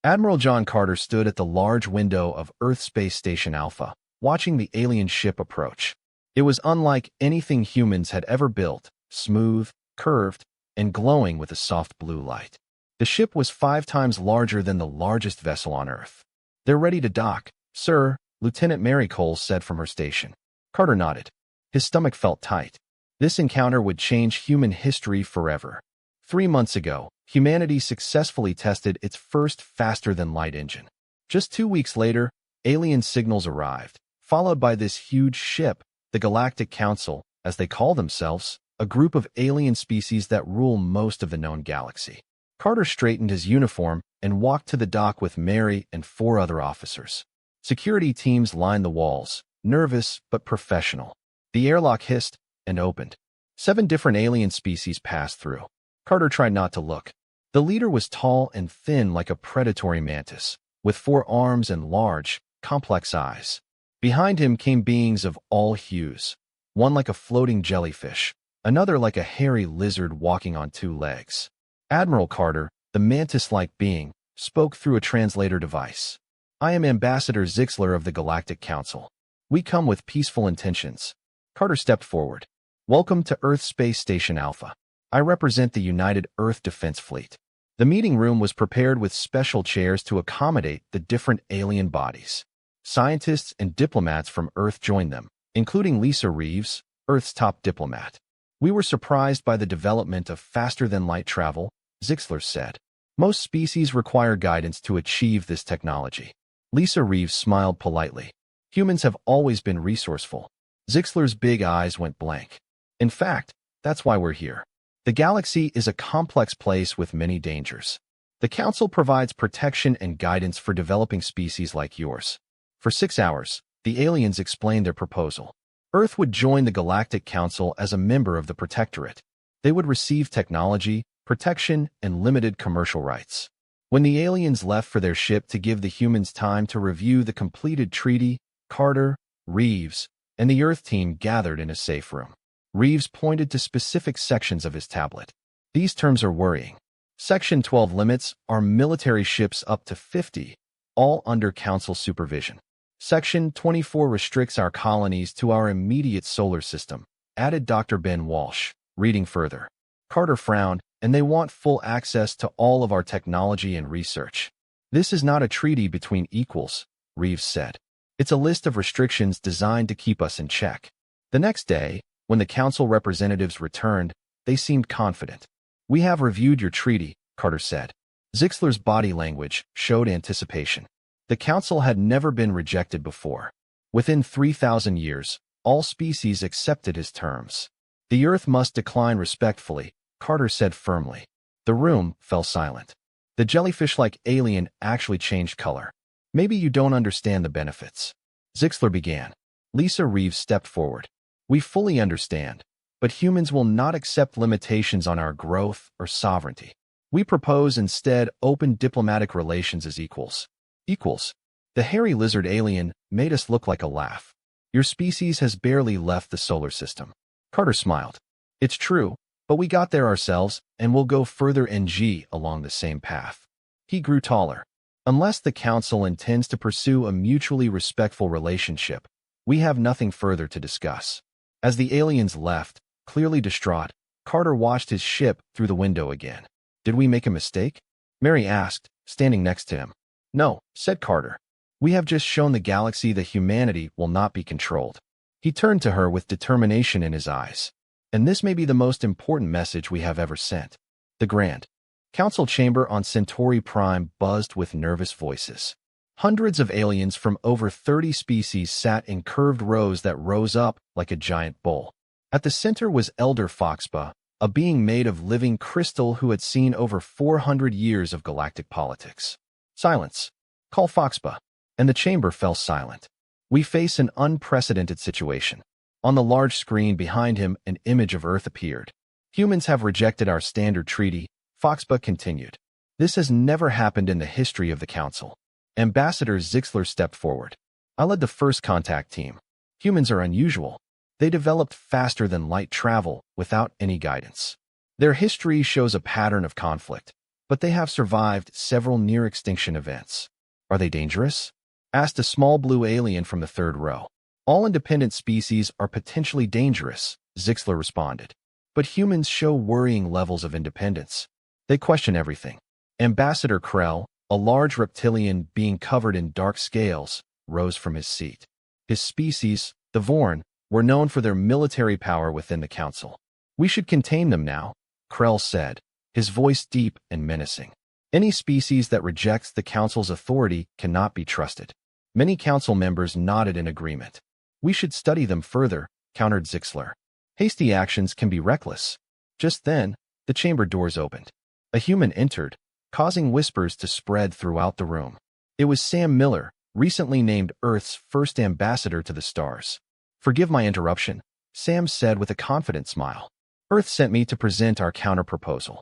Admiral John Carter stood at the large window of Earth Space Station Alpha, watching the alien ship approach. It was unlike anything humans had ever built, smooth, curved, and glowing with a soft blue light. The ship was 5 times larger than the largest vessel on Earth. "They're ready to dock, sir," Lieutenant Mary Cole said from her station. Carter nodded. His stomach felt tight. This encounter would change human history forever. 3 months ago, humanity successfully tested its first faster-than-light engine. Just 2 weeks later, alien signals arrived, followed by this huge ship, the Galactic Council, as they call themselves, a group of alien species that rule most of the known galaxy. Carter straightened his uniform and walked to the dock with Mary and 4 other officers. Security teams lined the walls, nervous but professional. The airlock hissed and opened. 7 different alien species passed through. Carter tried not to look. The leader was tall and thin like a predatory mantis, with 4 arms and large, complex eyes. Behind him came beings of all hues, one like a floating jellyfish, another like a hairy lizard walking on 2 legs. Admiral Carter, the mantis-like being, spoke through a translator device. "I am Ambassador Zixler of the Galactic Council. We come with peaceful intentions." Carter stepped forward. "Welcome to Earth Space Station Alpha. I represent the United Earth Defense Fleet." The meeting room was prepared with special chairs to accommodate the different alien bodies. Scientists and diplomats from Earth joined them, including Lisa Reeves, Earth's top diplomat. "We were surprised by the development of faster-than-light travel," Zixler said. "Most species require guidance to achieve this technology." Lisa Reeves smiled politely. "Humans have always been resourceful." Zixler's big eyes went blank. "In fact, that's why we're here. The galaxy is a complex place with many dangers. The Council provides protection and guidance for developing species like yours." For 6 hours, the aliens explained their proposal. Earth would join the Galactic Council as a member of the Protectorate. They would receive technology, protection, and limited commercial rights. When the aliens left for their ship to give the humans time to review the completed treaty, Carter, Reeves, and the Earth team gathered in a safe room. Reeves pointed to specific sections of his tablet. "These terms are worrying. Section 12 limits our military ships up to 50, all under Council supervision. Section 24 restricts our colonies to our immediate solar system," added Dr. Ben Walsh, reading further. Carter frowned, "And they want full access to all of our technology and research." "This is not a treaty between equals," Reeves said. "It's a list of restrictions designed to keep us in check." The next day, when the Council representatives returned, they seemed confident. "We have reviewed your treaty," Carter said. Zixler's body language showed anticipation. The Council had never been rejected before. Within 3,000 years, all species accepted his terms. "The Earth must decline respectfully," Carter said firmly. The room fell silent. The jellyfish-like alien actually changed color. "Maybe you don't understand the benefits." Zixler began. Lisa Reeves stepped forward. "We fully understand, but humans will not accept limitations on our growth or sovereignty. We propose instead open diplomatic relations as equals." "Equals?" The hairy lizard alien made us look like a laugh. "Your species has barely left the solar system." Carter smiled. "It's true, but we got there ourselves, and we'll go further along the same path." He grew taller. "Unless the Council intends to pursue a mutually respectful relationship, we have nothing further to discuss." As the aliens left, clearly distraught, Carter watched his ship through the window again. "Did we make a mistake?" Mary asked, standing next to him. "No," said Carter. "We have just shown the galaxy that humanity will not be controlled." He turned to her with determination in his eyes. "And this may be the most important message we have ever sent." The Grand Council chamber on Centauri Prime buzzed with nervous voices. Hundreds of aliens from over 30 species sat in curved rows that rose up like a giant bowl. At the center was Elder Foxba, a being made of living crystal who had seen over 400 years of galactic politics. "Silence. Call Foxba." And the chamber fell silent. "We face an unprecedented situation." On the large screen behind him, an image of Earth appeared. "Humans have rejected our standard treaty," Foxba continued. "This has never happened in the history of the Council." Ambassador Zixler stepped forward. "I led the first contact team. Humans are unusual. They developed faster-than-light travel without any guidance. Their history shows a pattern of conflict, but they have survived several near-extinction events. Are they dangerous? Asked a small blue alien from the third row. All independent species are potentially dangerous, Zixler responded. But humans show worrying levels of independence. They question everything. Ambassador Krell, a large reptilian being covered in dark scales, rose from his seat. His species, the Vorn, were known for their military power within the council. We should contain them now, Krell said, his voice deep and menacing. Any species that rejects the council's authority cannot be trusted. Many council members nodded in agreement. We should study them further, countered Zixler. Hasty actions can be reckless. Just then, the chamber doors opened. A human entered, causing whispers to spread throughout the room. It was Sam Miller, recently named Earth's first ambassador to the stars. Forgive my interruption, Sam said with a confident smile. Earth sent me to present our counterproposal.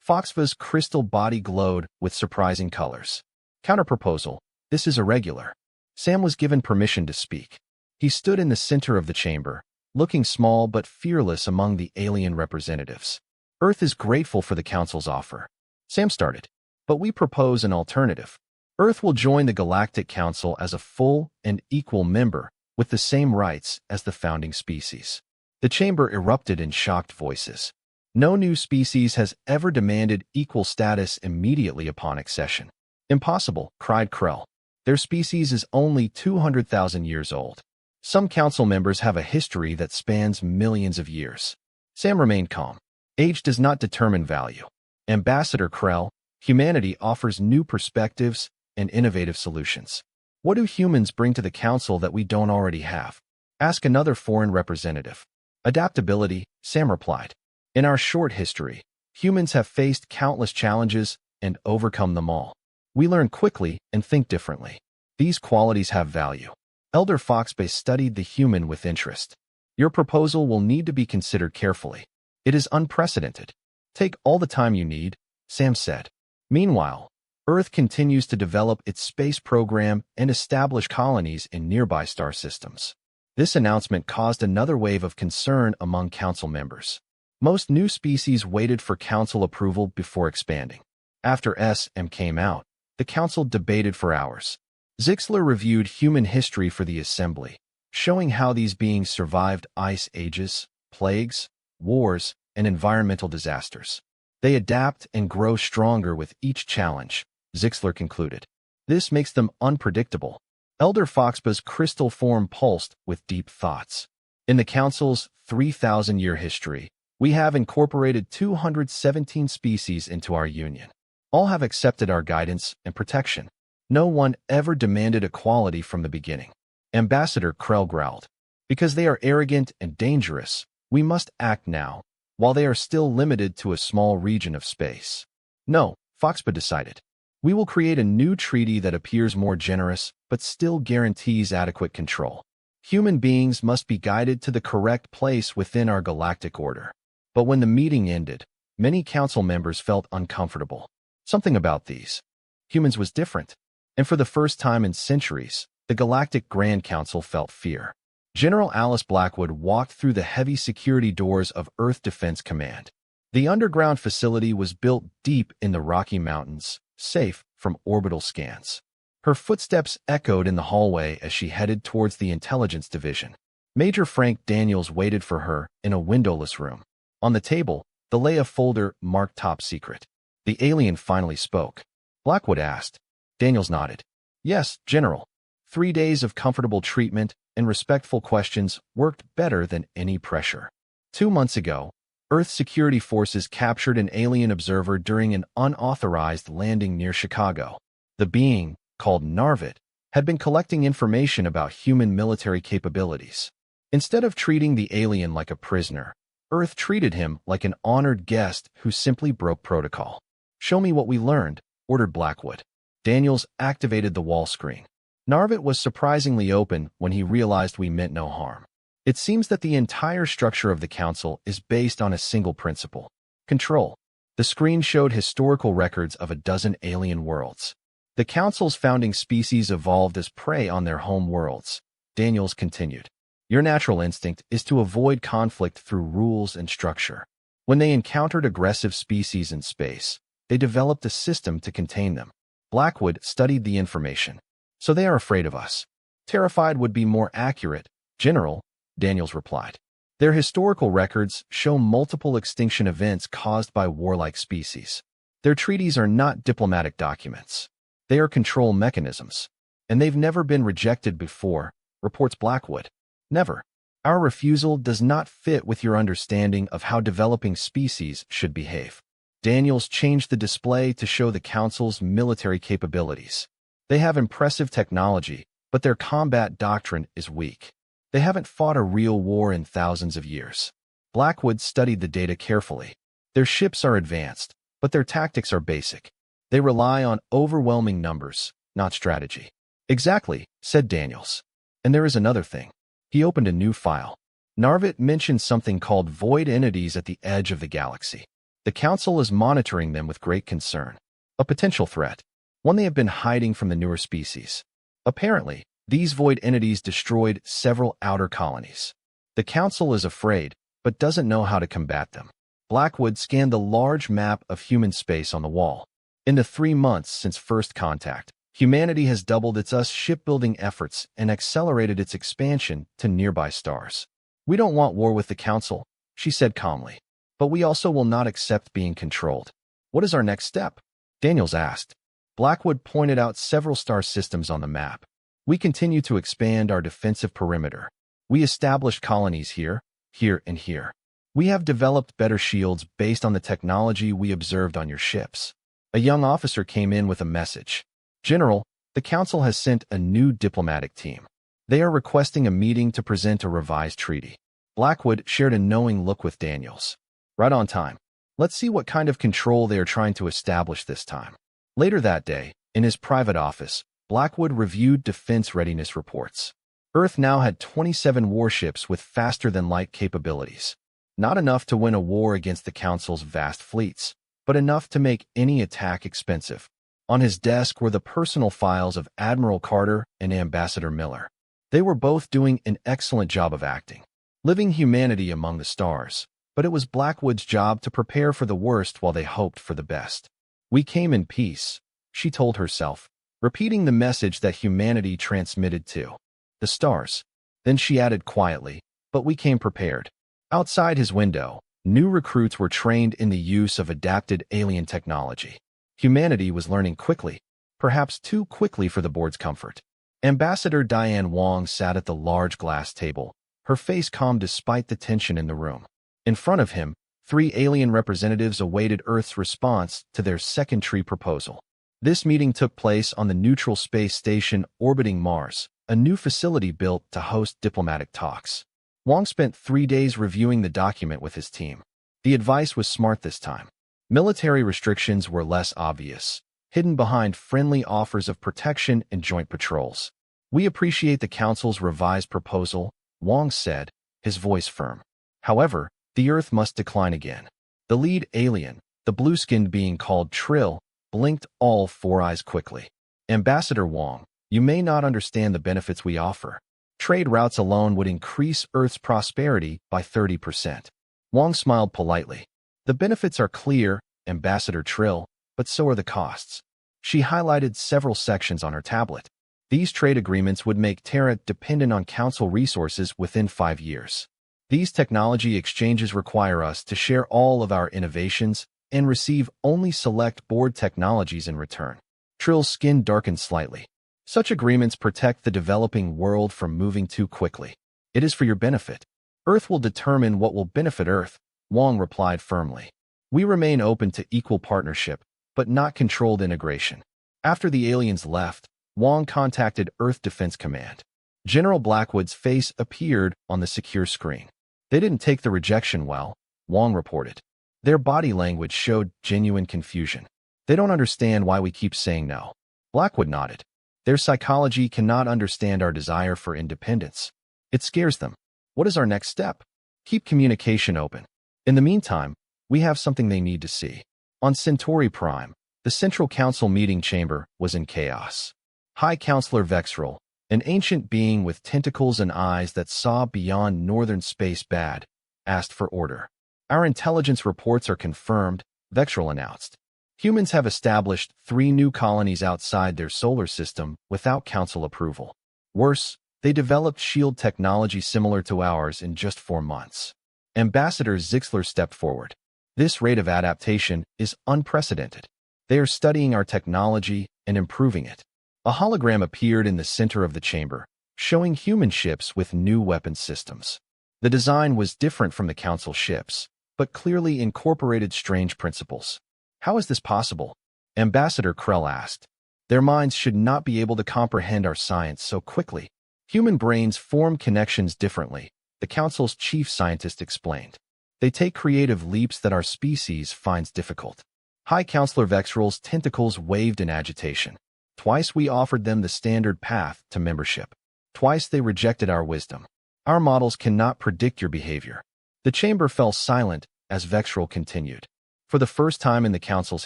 Foxva's crystal body glowed with surprising colors. Counterproposal, this is irregular. Sam was given permission to speak. He stood in the center of the chamber, looking small but fearless among the alien representatives. Earth is grateful for the council's offer. Sam started. But we propose an alternative. Earth will join the Galactic Council as a full and equal member with the same rights as the founding species. The chamber erupted in shocked voices. No new species has ever demanded equal status immediately upon accession. Impossible, cried Krell. Their species is only 200,000 years old. Some council members have a history that spans millions of years. Sam remained calm. Age does not determine value. Ambassador Krell, humanity offers new perspectives and innovative solutions. What do humans bring to the council that we don't already have? Ask another foreign representative. Adaptability, Sam replied. In our short history, humans have faced countless challenges and overcome them all. We learn quickly and think differently. These qualities have value. Elder Foxbase studied the human with interest. Your proposal will need to be considered carefully. It is unprecedented. Take all the time you need, Sam said. Meanwhile, Earth continues to develop its space program and establish colonies in nearby star systems. This announcement caused another wave of concern among council members. Most new species waited for council approval before expanding. After SM came out, the council debated for hours. Zixler reviewed human history for the assembly, showing how these beings survived ice ages, plagues, wars, and environmental disasters. They adapt and grow stronger with each challenge, Zixler concluded. This makes them unpredictable. Elder Foxba's crystal form pulsed with deep thoughts. In the council's 3,000-year history, we have incorporated 217 species into our union. All have accepted our guidance and protection. No one ever demanded equality from the beginning. Ambassador Krell growled. Because they are arrogant and dangerous, we must act now, while they are still limited to a small region of space. No, Foxba decided. We will create a new treaty that appears more generous, but still guarantees adequate control. Human beings must be guided to the correct place within our galactic order. But when the meeting ended, many council members felt uncomfortable. Something about these humans was different. And for the first time in centuries, the Galactic Grand Council felt fear. General Alice Blackwood walked through the heavy security doors of Earth Defense Command. The underground facility was built deep in the Rocky Mountains, safe from orbital scans. Her footsteps echoed in the hallway as she headed towards the Intelligence Division. Major Frank Daniels waited for her in a windowless room. On the table, the lay a folder marked Top Secret. The alien finally spoke. Blackwood asked. Daniels nodded. Yes, General. 3 days of comfortable treatment and respectful questions worked better than any pressure. 2 months ago, Earth security forces captured an alien observer during an unauthorized landing near Chicago. The being, called Narvit, had been collecting information about human military capabilities. Instead of treating the alien like a prisoner, Earth treated him like an honored guest who simply broke protocol. Show me what we learned, ordered Blackwood. Daniels activated the wall screen. Narvit was surprisingly open when he realized we meant no harm. It seems that the entire structure of the Council is based on a single principle: control. The screen showed historical records of a dozen alien worlds. The Council's founding species evolved as prey on their home worlds. Daniels continued. Your natural instinct is to avoid conflict through rules and structure. When they encountered aggressive species in space, They developed a system to contain them. Blackwood studied the information. So they are afraid of us. Terrified would be more accurate, General, Daniels replied. Their historical records show multiple extinction events caused by warlike species. Their treaties are not diplomatic documents. They are control mechanisms. And they've never been rejected before, reports Blackwood. Never. Our refusal does not fit with your understanding of how developing species should behave. Daniels changed the display to show the Council's military capabilities. They have impressive technology, but their combat doctrine is weak. They haven't fought a real war in thousands of years. Blackwood studied the data carefully. Their ships are advanced, but their tactics are basic. They rely on overwhelming numbers, not strategy. Exactly, said Daniels. And there is another thing. He opened a new file. Narvit mentioned something called void entities at the edge of the galaxy. The Council is monitoring them with great concern. A potential threat. One they have been hiding from the newer species. Apparently, these void entities destroyed several outer colonies. The Council is afraid, but doesn't know how to combat them. Blackwood scanned the large map of human space on the wall. In the 3 months since first contact, humanity has doubled its shipbuilding efforts and accelerated its expansion to nearby stars. We don't want war with the Council, she said calmly. But we also will not accept being controlled. What is our next step? Daniels asked. Blackwood pointed out several star systems on the map. We continue to expand our defensive perimeter. We established colonies here, here, and here. We have developed better shields based on the technology we observed on your ships. A young officer came in with a message. General, the Council has sent a new diplomatic team. They are requesting a meeting to present a revised treaty. Blackwood shared a knowing look with Daniels. Right on time. Let's see what kind of control they are trying to establish this time. Later that day, in his private office, Blackwood reviewed defense readiness reports. Earth now had 27 warships with faster-than-light capabilities. Not enough to win a war against the Council's vast fleets, but enough to make any attack expensive. On his desk were the personal files of Admiral Carter and Ambassador Miller. They were both doing an excellent job of acting, living humanity among the stars, but it was Blackwood's job to prepare for the worst while they hoped for the best. We came in peace, she told herself, repeating the message that humanity transmitted to the stars. Then she added quietly, but we came prepared. Outside his window, new recruits were trained in the use of adapted alien technology. Humanity was learning quickly, perhaps too quickly for the board's comfort. Ambassador Diane Wong sat at the large glass table, her face calm despite the tension in the room. In front of him, 3 alien representatives awaited Earth's response to their second tree proposal. This meeting took place on the neutral space station orbiting Mars, a new facility built to host diplomatic talks. Wong spent 3 days reviewing the document with his team. The advice was smart this time. Military restrictions were less obvious, hidden behind friendly offers of protection and joint patrols. We appreciate the Council's revised proposal, Wong said, his voice firm. However, the Earth must decline again. The lead alien, the blue-skinned being called Trill, blinked all 4 eyes quickly. Ambassador Wong, you may not understand the benefits we offer. Trade routes alone would increase Earth's prosperity by 30%. Wong smiled politely. The benefits are clear, Ambassador Trill, but so are the costs. She highlighted several sections on her tablet. These trade agreements would make Terra dependent on Council resources within 5 years. These technology exchanges require us to share all of our innovations and receive only select board technologies in return. Trill's skin darkened slightly. Such agreements protect the developing world from moving too quickly. It is for your benefit. Earth will determine what will benefit Earth, Wong replied firmly. We remain open to equal partnership, but not controlled integration. After the aliens left, Wong contacted Earth Defense Command. General Blackwood's face appeared on the secure screen. They didn't take the rejection well, Wong reported. Their body language showed genuine confusion. They don't understand why we keep saying no. Blackwood nodded. Their psychology cannot understand our desire for independence. It scares them. What is our next step? Keep communication open. In the meantime, we have something they need to see. On Centauri Prime, the Central Council meeting chamber was in chaos. High Counselor Vexrel, an ancient being with tentacles and eyes that saw beyond northern space bad, asked for order. Our intelligence reports are confirmed, Vexrel announced. Humans have established 3 new colonies outside their solar system without council approval. Worse, they developed shield technology similar to ours in just 4 months. Ambassador Zixler stepped forward. This rate of adaptation is unprecedented. They are studying our technology and improving it. A hologram appeared in the center of the chamber, showing human ships with new weapon systems. The design was different from the Council ships, but clearly incorporated strange principles. How is this possible? Ambassador Krell asked. Their minds should not be able to comprehend our science so quickly. Human brains form connections differently, the Council's chief scientist explained. They take creative leaps that our species finds difficult. High Counselor Vexral's tentacles waved in agitation. Twice we offered them the standard path to membership. Twice they rejected our wisdom. Our models cannot predict your behavior. The chamber fell silent as Vexral continued. For the first time in the Council's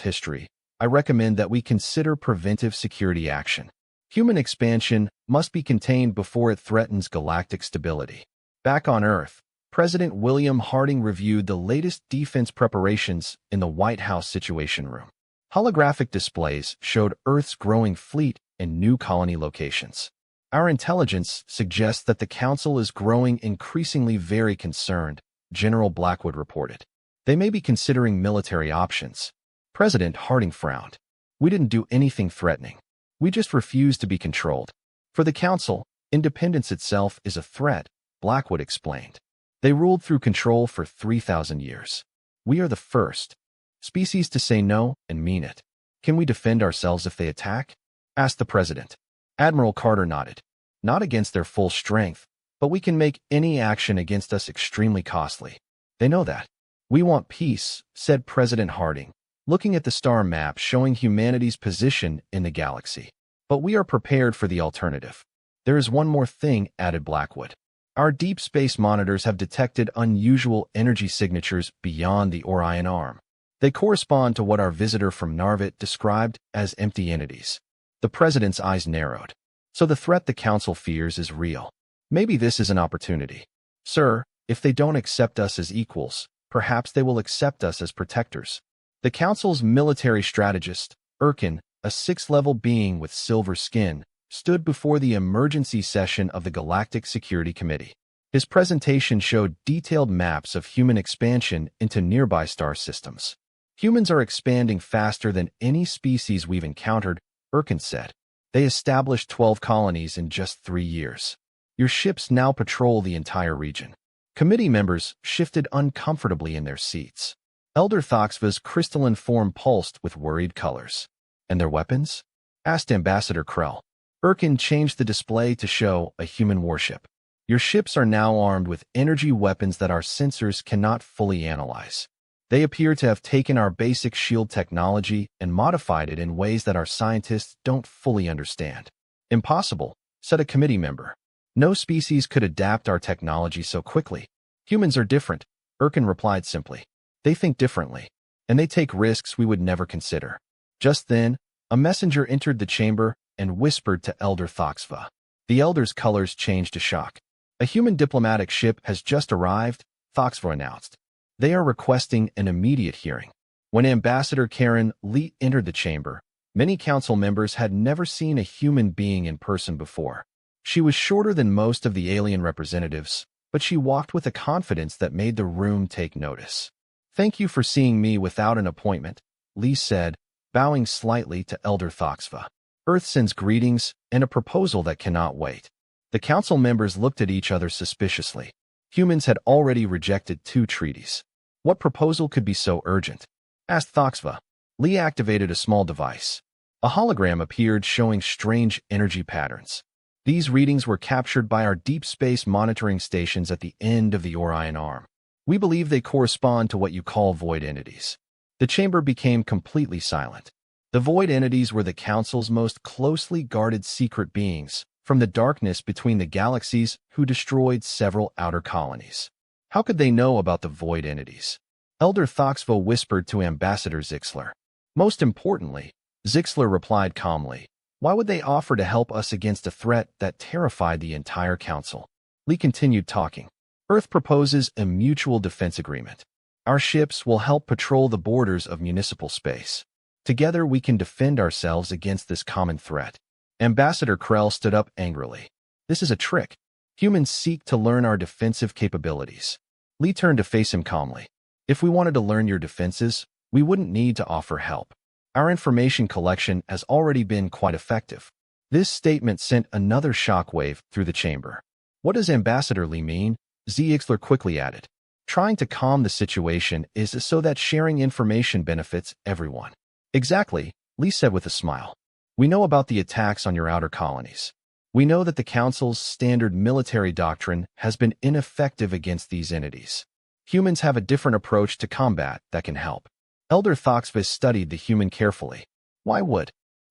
history, I recommend that we consider preventive security action. Human expansion must be contained before it threatens galactic stability. Back on Earth, President William Harding reviewed the latest defense preparations in the White House Situation Room. Holographic displays showed Earth's growing fleet and new colony locations. Our intelligence suggests that the Council is growing increasingly very concerned, General Blackwood reported. They may be considering military options. President Harding frowned. We didn't do anything threatening. We just refused to be controlled. For the Council, independence itself is a threat, Blackwood explained. They ruled through control for 3,000 years. We are the first species to say no and mean it. Can we defend ourselves if they attack? Asked the president. Admiral Carter nodded. Not against their full strength, but we can make any action against us extremely costly. They know that. We want peace, said President Harding, looking at the star map showing humanity's position in the galaxy. But we are prepared for the alternative. There is one more thing, added Blackwood. Our deep space monitors have detected unusual energy signatures beyond the Orion Arm. They correspond to what our visitor from Narvit described as empty entities. The president's eyes narrowed. So the threat the Council fears is real. Maybe this is an opportunity. Sir, if they don't accept us as equals, perhaps they will accept us as protectors. The Council's military strategist, Erkin, a 6th-level being with silver skin, stood before the emergency session of the Galactic Security Committee. His presentation showed detailed maps of human expansion into nearby star systems. Humans are expanding faster than any species we've encountered, Erkin said. They established 12 colonies in just 3 years. Your ships now patrol the entire region. Committee members shifted uncomfortably in their seats. Elder Thoxva's crystalline form pulsed with worried colors. And their weapons? Asked Ambassador Krell. Erkin changed the display to show a human warship. Your ships are now armed with energy weapons that our sensors cannot fully analyze. They appear to have taken our basic shield technology and modified it in ways that our scientists don't fully understand. Impossible, said a committee member. No species could adapt our technology so quickly. Humans are different, Erkin replied simply. They think differently, and they take risks we would never consider. Just then, a messenger entered the chamber and whispered to Elder Thoxva. The Elder's colors changed to shock. A human diplomatic ship has just arrived, Thoxva announced. They are requesting an immediate hearing. When Ambassador Karen Lee entered the chamber, many council members had never seen a human being in person before. She was shorter than most of the alien representatives, but she walked with a confidence that made the room take notice. Thank you for seeing me without an appointment, Lee said, bowing slightly to Elder Thoxva. Earth sends greetings and a proposal that cannot wait. The council members looked at each other suspiciously. Humans had already rejected 2 treaties. What proposal could be so urgent? Asked Thoxva. Lee activated a small device. A hologram appeared showing strange energy patterns. These readings were captured by our deep space monitoring stations at the end of the Orion Arm. We believe they correspond to what you call void entities. The chamber became completely silent. The void entities were the Council's most closely guarded secret beings, from the darkness between the galaxies who destroyed several outer colonies. How could they know about the void entities? Elder Thoxva whispered to Ambassador Zixler. Most importantly, Zixler replied calmly, why would they offer to help us against a threat that terrified the entire Council? Lee continued talking. Earth proposes a mutual defense agreement. Our ships will help patrol the borders of municipal space. Together we can defend ourselves against this common threat. Ambassador Krell stood up angrily. This is a trick. Humans seek to learn our defensive capabilities. Lee turned to face him calmly. If we wanted to learn your defenses, we wouldn't need to offer help. Our information collection has already been quite effective. This statement sent another shockwave through the chamber. What does Ambassador Lee mean? Ziegler quickly added. Trying to calm the situation is so that sharing information benefits everyone. Exactly, Lee said with a smile. We know about the attacks on your outer colonies. We know that the Council's standard military doctrine has been ineffective against these entities. Humans have a different approach to combat that can help. Elder Thoxvis studied the human carefully. Why would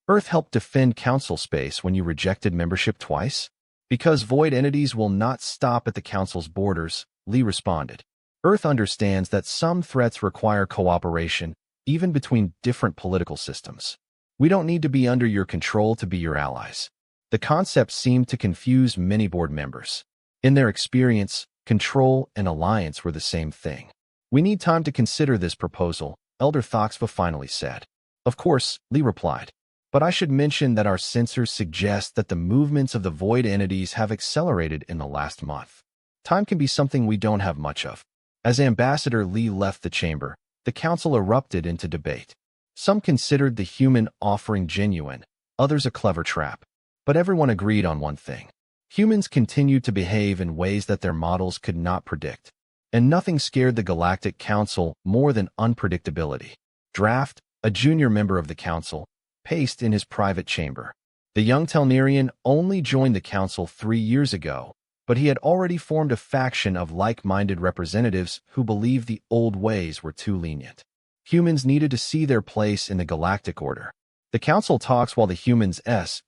Earth help defend Council space when you rejected membership twice? Because void entities will not stop at the Council's borders, Lee responded. Earth understands that some threats require cooperation, even between different political systems. We don't need to be under your control to be your allies. The concept seemed to confuse many board members. In their experience, control and alliance were the same thing. We need time to consider this proposal, Elder Thoxva finally said. Of course, Lee replied. But I should mention that our sensors suggest that the movements of the void entities have accelerated in the last month. Time can be something we don't have much of. As Ambassador Lee left the chamber, the council erupted into debate. Some considered the human offering genuine, others a clever trap. But everyone agreed on one thing. Humans continued to behave in ways that their models could not predict. And nothing scared the Galactic Council more than unpredictability. Draft, a junior member of the council, paced in his private chamber. The young Telnerian only joined the council 3 years ago, but he had already formed a faction of like-minded representatives who believed the old ways were too lenient. Humans needed to see their place in the galactic order. The council talks while the humans'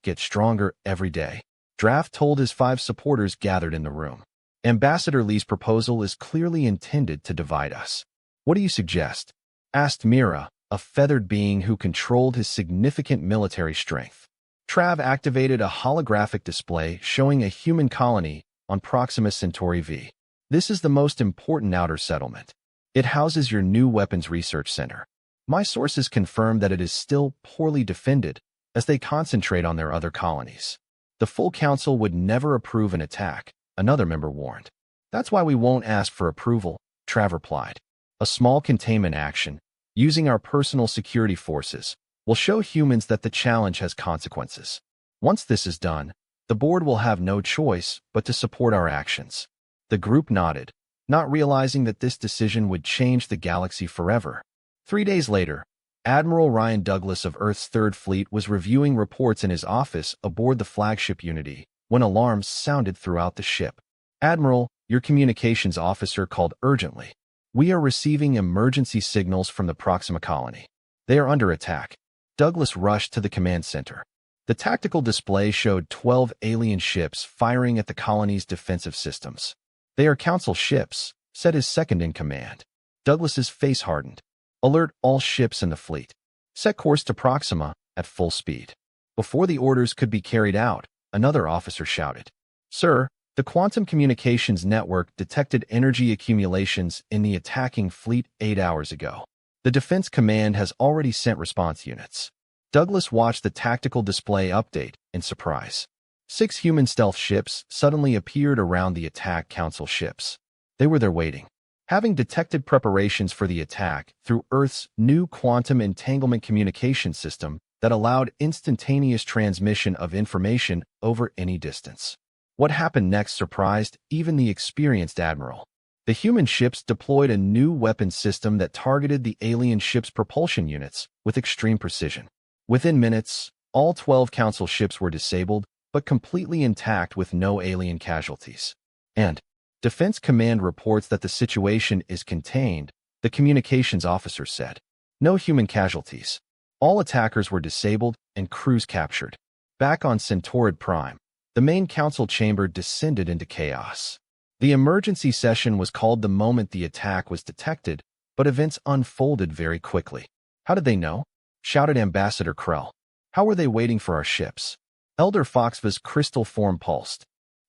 get stronger every day. Draft told his 5 supporters gathered in the room. Ambassador Lee's proposal is clearly intended to divide us. What do you suggest? Asked Mira, a feathered being who controlled his significant military strength. Trav activated a holographic display showing a human colony on Proxima Centauri V. This is the most important outer settlement. It houses your new weapons research center. My sources confirm that it is still poorly defended as they concentrate on their other colonies. The full council would never approve an attack, another member warned. That's why we won't ask for approval, Trav replied. A small containment action, using our personal security forces, will show humans that the challenge has consequences. Once this is done, the board will have no choice but to support our actions. The group nodded, not realizing that this decision would change the galaxy forever. 3 days later, Admiral Ryan Douglas of Earth's Third Fleet was reviewing reports in his office aboard the flagship Unity when alarms sounded throughout the ship. Admiral, your communications officer called urgently. We are receiving emergency signals from the Proxima colony. They are under attack. Douglas rushed to the command center. The tactical display showed 12 alien ships firing at the colony's defensive systems. They are Council ships, said his second-in-command. Douglas's face hardened. Alert all ships in the fleet. Set course to Proxima at full speed. Before the orders could be carried out, another officer shouted. Sir, the quantum communications network detected energy accumulations in the attacking fleet 8 hours ago. The Defense Command has already sent response units. Douglas watched the tactical display update in surprise. 6 human stealth ships suddenly appeared around the attack Council ships. They were there waiting. Having detected preparations for the attack through Earth's new quantum entanglement communication system that allowed instantaneous transmission of information over any distance. What happened next surprised even the experienced admiral. The human ships deployed a new weapon system that targeted the alien ships' propulsion units with extreme precision. Within minutes, all 12 Council ships were disabled, but completely intact with no alien casualties. And Defense Command reports that the situation is contained, the communications officer said. No human casualties. All attackers were disabled and crews captured. Back on Centaurid Prime, the main council chamber descended into chaos. The emergency session was called the moment the attack was detected, but events unfolded very quickly. How did they know? Shouted Ambassador Krell. How were they waiting for our ships? Elder Foxva's crystal form pulsed.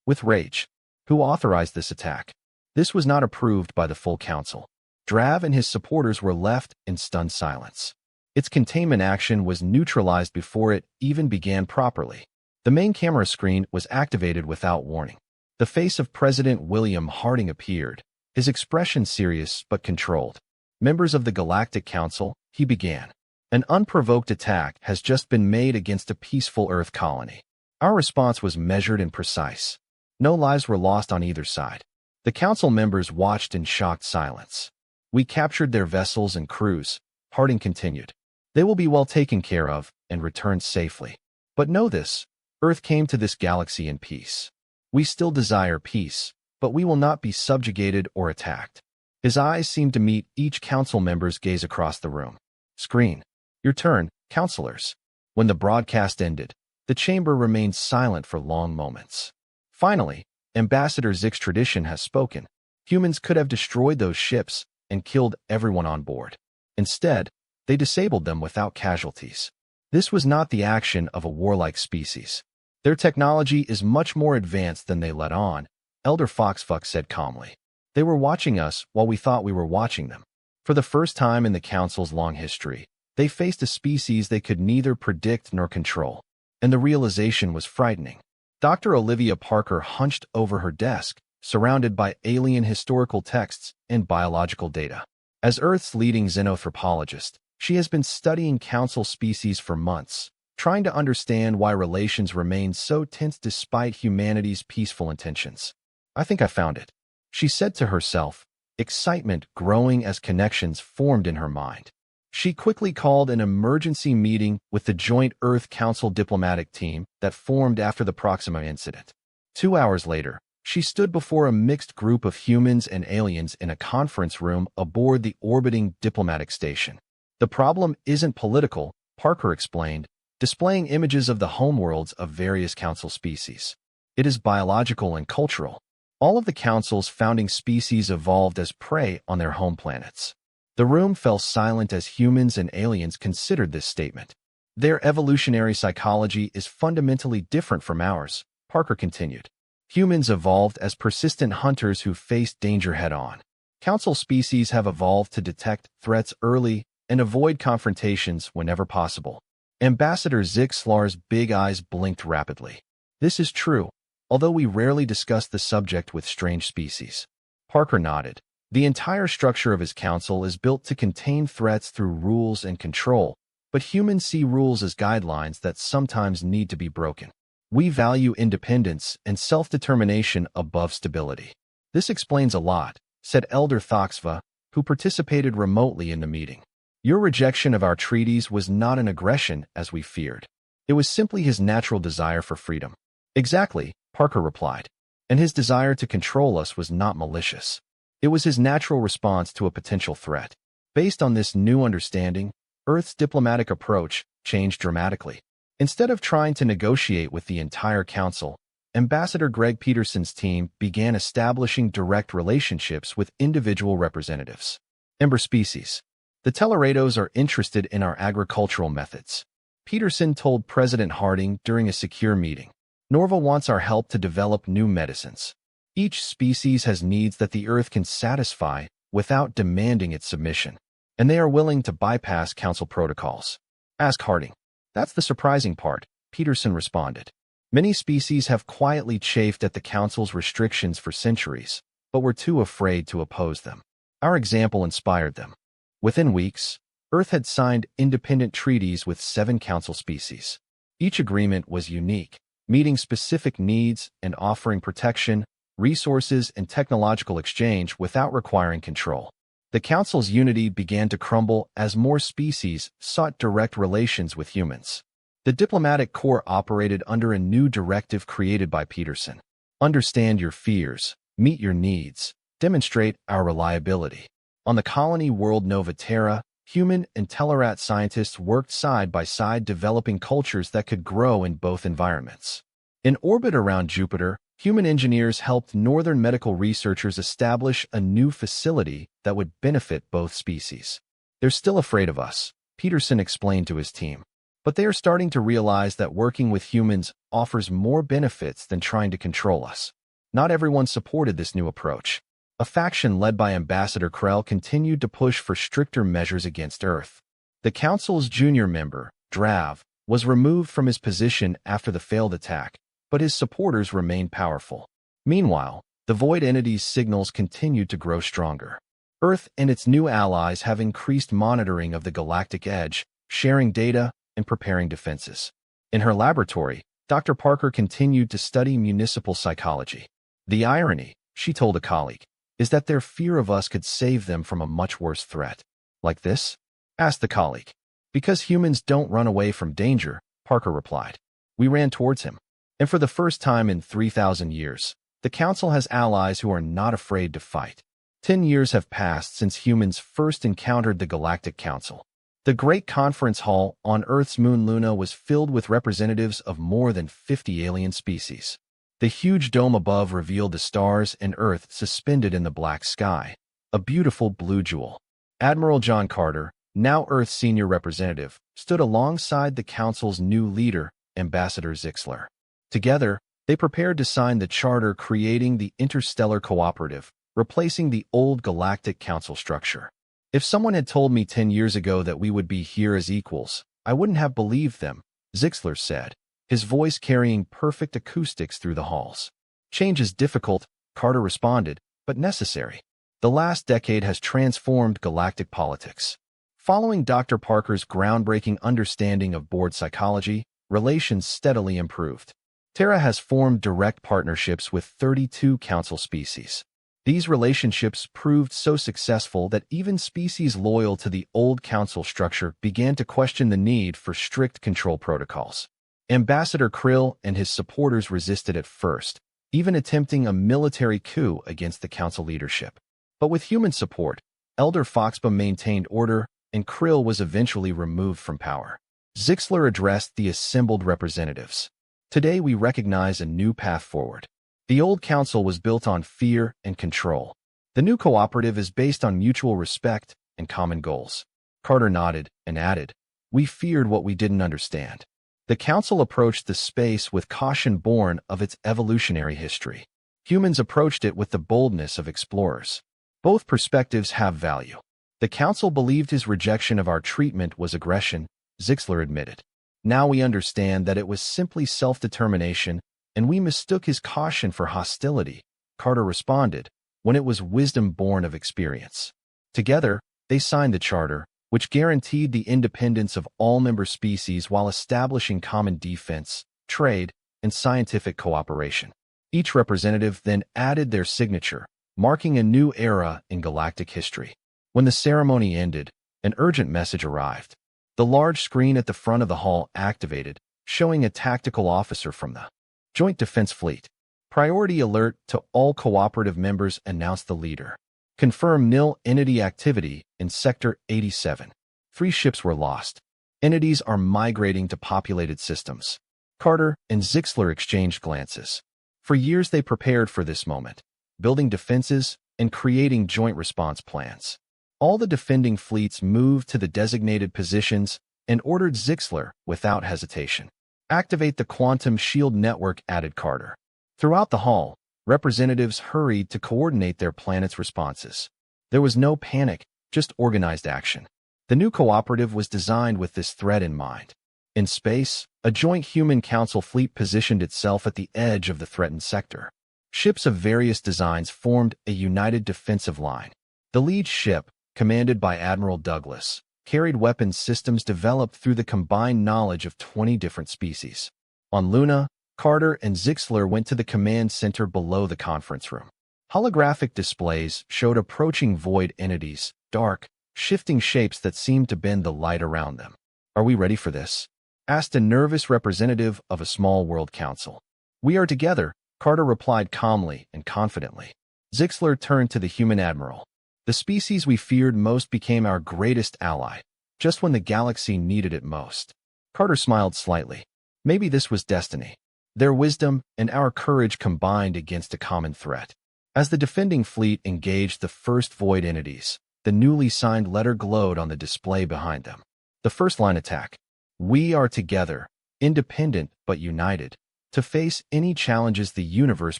With rage. Who authorized this attack? This was not approved by the full council. Drav and his supporters were left in stunned silence. Its containment action was neutralized before it even began properly. The main camera screen was activated without warning. The face of President William Harding appeared, his expression serious but controlled. Members of the Galactic Council, he began. An unprovoked attack has just been made against a peaceful Earth colony. Our response was measured and precise. No lives were lost on either side. The council members watched in shocked silence. We captured their vessels and crews, Harding continued. They will be well taken care of and returned safely. But know this, Earth came to this galaxy in peace. We still desire peace, but we will not be subjugated or attacked. His eyes seemed to meet each council member's gaze across the room. Screen. Your turn, councilors. When the broadcast ended, the chamber remained silent for long moments. Finally, Ambassador Zix's tradition has spoken. Humans could have destroyed those ships and killed everyone on board. Instead, they disabled them without casualties. This was not the action of a warlike species. Their technology is much more advanced than they let on, Elder Foxfuck said calmly. They were watching us while we thought we were watching them. For the first time in the Council's long history, they faced a species they could neither predict nor control, and the realization was frightening. Dr. Olivia Parker hunched over her desk, surrounded by alien historical texts and biological data. As Earth's leading xenanthropologist, she has been studying Council species for months, trying to understand why relations remain so tense despite humanity's peaceful intentions. I think I found it, she said to herself, excitement growing as connections formed in her mind. She quickly called an emergency meeting with the Joint Earth Council diplomatic team that formed after the Proxima incident. 2 hours later, she stood before a mixed group of humans and aliens in a conference room aboard the orbiting diplomatic station. The problem isn't political, Parker explained, displaying images of the homeworlds of various Council species. It is biological and cultural. All of the Council's founding species evolved as prey on their home planets. The room fell silent as humans and aliens considered this statement. Their evolutionary psychology is fundamentally different from ours, Parker continued. Humans evolved as persistent hunters who faced danger head-on. Council species have evolved to detect threats early and avoid confrontations whenever possible. Ambassador Zix's big eyes blinked rapidly. This is true, although we rarely discuss the subject with strange species. Parker nodded. The entire structure of his council is built to contain threats through rules and control, but humans see rules as guidelines that sometimes need to be broken. We value independence and self-determination above stability. This explains a lot, said Elder Thoxva, who participated remotely in the meeting. Your rejection of our treaties was not an aggression as we feared. It was simply his natural desire for freedom. Exactly, Parker replied. And his desire to control us was not malicious. It was his natural response to a potential threat. Based on this new understanding, Earth's diplomatic approach changed dramatically. Instead of trying to negotiate with the entire council, Ambassador Greg Peterson's team began establishing direct relationships with individual representatives. Ember species. The Tellerados are interested in our agricultural methods, Peterson told President Harding during a secure meeting. Norva wants our help to develop new medicines. Each species has needs that the Earth can satisfy without demanding its submission, and they are willing to bypass council protocols. Ask Harding. That's the surprising part, Peterson responded. Many species have quietly chafed at the council's restrictions for centuries, but were too afraid to oppose them. Our example inspired them. Within weeks, Earth had signed independent treaties with 7 council species. Each agreement was unique, meeting specific needs and offering protection, resources, and technological exchange without requiring control. The Council's unity began to crumble as more species sought direct relations with humans. The diplomatic corps operated under a new directive created by Peterson. Understand your fears, meet your needs, demonstrate our reliability. On the colony world Nova Terra, human and Tellerat scientists worked side by side developing cultures that could grow in both environments. In orbit around Jupiter, human engineers helped northern medical researchers establish a new facility that would benefit both species. They're still afraid of us, Peterson explained to his team. But they are starting to realize that working with humans offers more benefits than trying to control us. Not everyone supported this new approach. A faction led by Ambassador Krell continued to push for stricter measures against Earth. The Council's junior member, Drav, was removed from his position after the failed attack, but his supporters remained powerful. Meanwhile, the Void entity's signals continued to grow stronger. Earth and its new allies have increased monitoring of the galactic edge, sharing data and preparing defenses. In her laboratory, Dr. Parker continued to study municipal psychology. The irony, she told a colleague, is that their fear of us could save them from a much worse threat. Like this? Asked the colleague. Because humans don't run away from danger, Parker replied. We ran towards him. And for the first time in 3,000 years, the Council has allies who are not afraid to fight. 10 years have passed since humans first encountered the Galactic Council. The Great Conference Hall on Earth's moon Luna was filled with representatives of more than 50 alien species. The huge dome above revealed the stars and Earth suspended in the black sky, a beautiful blue jewel. Admiral John Carter, now Earth's senior representative, stood alongside the Council's new leader, Ambassador Zixler. Together, they prepared to sign the charter creating the Interstellar Cooperative, replacing the old Galactic Council structure. If someone had told me 10 years ago that we would be here as equals, I wouldn't have believed them, Zixler said, his voice carrying perfect acoustics through the halls. Change is difficult, Carter responded, but necessary. The last decade has transformed galactic politics. Following Dr. Parker's groundbreaking understanding of board psychology, relations steadily improved. Terra has formed direct partnerships with 32 council species. These relationships proved so successful that even species loyal to the old council structure began to question the need for strict control protocols. Ambassador Krill and his supporters resisted at first, even attempting a military coup against the council leadership. But with human support, Elder Foxba maintained order, and Krill was eventually removed from power. Zixler addressed the assembled representatives. Today we recognize a new path forward. The old council was built on fear and control. The new cooperative is based on mutual respect and common goals. Carter nodded and added, we feared what we didn't understand. The council approached the space with caution born of its evolutionary history. Humans approached it with the boldness of explorers. Both perspectives have value. The council believed his rejection of our treatment was aggression, Zixler admitted. Now we understand that it was simply self-determination, and we mistook his caution for hostility, Carter responded, when it was wisdom born of experience. Together, they signed the charter, which guaranteed the independence of all member species while establishing common defense, trade, and scientific cooperation. Each representative then added their signature, marking a new era in galactic history. When the ceremony ended, an urgent message arrived. The large screen at the front of the hall activated, showing a tactical officer from the Joint Defense Fleet. Priority alert to all cooperative members, announced the leader. Confirm nil entity activity in Sector 87. 3 ships were lost. Entities are migrating to populated systems. Carter and Zixler exchanged glances. For years they prepared for this moment, building defenses and creating joint response plans. All the defending fleets moved to the designated positions and ordered Zixler without hesitation. Activate the quantum shield network, added Carter. Throughout the hall, representatives hurried to coordinate their planet's responses. There was no panic, just organized action. The new cooperative was designed with this threat in mind. In space, a joint human council fleet positioned itself at the edge of the threatened sector. Ships of various designs formed a united defensive line. The lead ship, commanded by Admiral Douglas, carried weapons systems developed through the combined knowledge of 20 different species. On Luna, Carter and Zixler went to the command center below the conference room. Holographic displays showed approaching void entities, dark, shifting shapes that seemed to bend the light around them. Are we ready for this? Asked a nervous representative of a small world council. We are together, Carter replied calmly and confidently. Zixler turned to the human admiral. The species we feared most became our greatest ally, just when the galaxy needed it most. Carter smiled slightly. Maybe this was destiny. Their wisdom and our courage combined against a common threat. As the defending fleet engaged the first void entities, the newly signed letter glowed on the display behind them. The first line attack. We are together, independent but united, to face any challenges the universe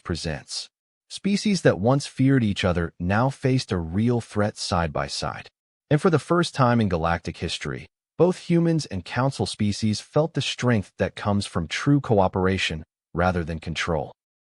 presents. Species that once feared each other now faced a real threat side by side. And for the first time in galactic history, Both humans and council species felt the strength that comes from true cooperation rather than control.